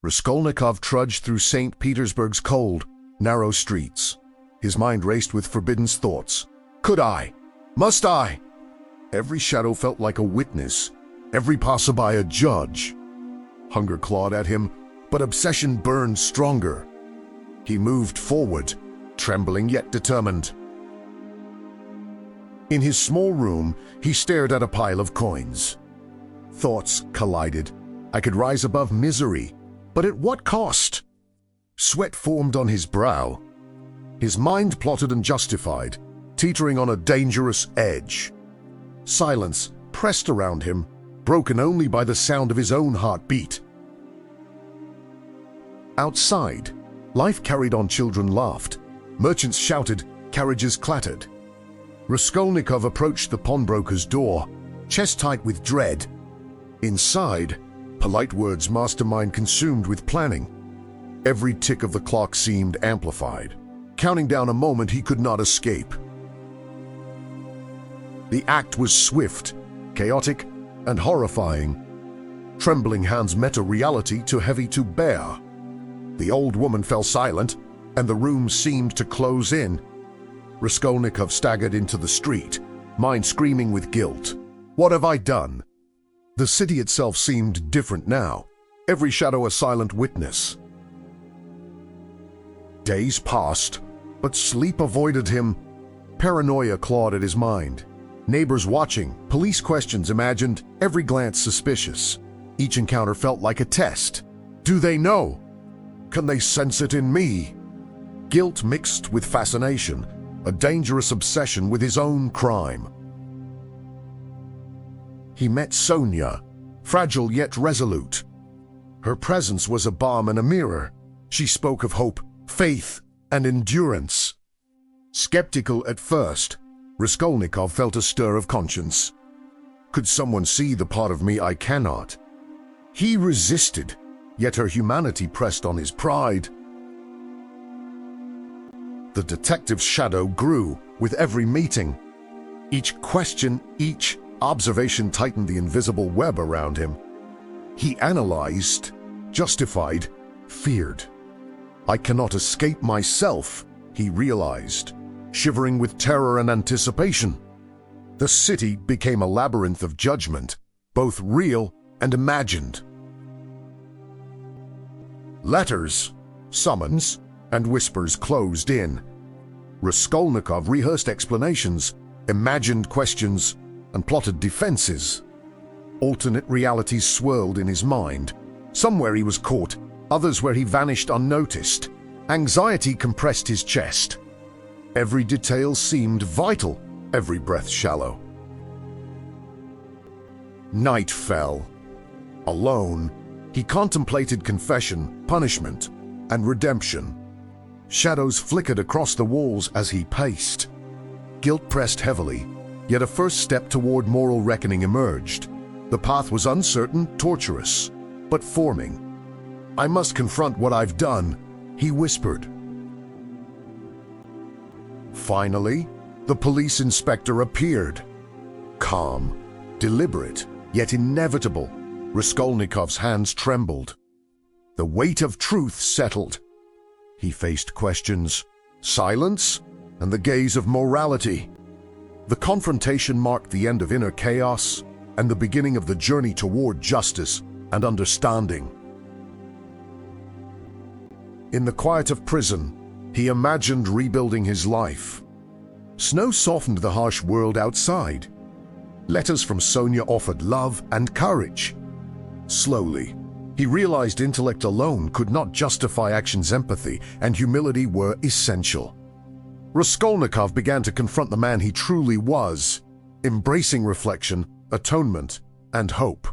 Raskolnikov trudged through St. Petersburg's cold, narrow streets. His mind raced with forbidden thoughts. Could I? Must I? Every shadow felt like a witness, every passerby a judge. Hunger clawed at him, but obsession burned stronger. He moved forward, trembling yet determined. In his small room, he stared at a pile of coins. Thoughts collided. I could rise above misery, but at what cost? Sweat formed on his brow. His mind plotted and justified, teetering on a dangerous edge. Silence pressed around him, broken only by the sound of his own heartbeat. Outside, life carried on. Children laughed, merchants shouted, carriages clattered. Raskolnikov approached the pawnbroker's door, chest tight with dread. Inside, polite words mastermind consumed with planning. Every tick of the clock seemed amplified, counting down a moment he could not escape. The act was swift, chaotic, and horrifying. Trembling hands met a reality too heavy to bear. The old woman fell silent, and the room seemed to close in. Raskolnikov staggered into the street, mind screaming with guilt. What have I done? The city itself seemed different now, every shadow a silent witness. Days passed, but sleep avoided him. Paranoia clawed at his mind. Neighbors watching, police questions imagined, every glance suspicious. Each encounter felt like a test. Do they know? Can they sense it in me? Guilt mixed with fascination, a dangerous obsession with his own crime. He met Sonya, fragile yet resolute. Her presence was a balm and a mirror. She spoke of hope, faith, and endurance. Skeptical at first, Raskolnikov felt a stir of conscience. Could someone see the part of me I cannot? He resisted, yet her humanity pressed on his pride. The detective's shadow grew with every meeting. Each question, each observation tightened the invisible web around him. He analyzed, justified, feared. I cannot escape myself, he realized, shivering with terror and anticipation. The city became a labyrinth of judgment, both real and imagined. Letters, summons, and whispers closed in. Raskolnikov rehearsed explanations, imagined questions, and plotted defenses. Alternate realities swirled in his mind. Some where he was caught, others where he vanished unnoticed. Anxiety compressed his chest. Every detail seemed vital, every breath shallow. Night fell. Alone, he contemplated confession, punishment, and redemption. Shadows flickered across the walls as he paced. Guilt pressed heavily, yet a first step toward moral reckoning emerged. The path was uncertain, tortuous, but forming. I must confront what I've done, he whispered. Finally, the police inspector appeared. Calm, deliberate, yet inevitable. Raskolnikov's hands trembled. The weight of truth settled. He faced questions, silence, and the gaze of morality. The confrontation marked the end of inner chaos and the beginning of the journey toward justice and understanding. In the quiet of prison, he imagined rebuilding his life. Snow softened the harsh world outside. Letters from Sonya offered love and courage. Slowly, he realized intellect alone could not justify action's empathy, and humility were essential. Raskolnikov began to confront the man he truly was, embracing reflection, atonement, and hope.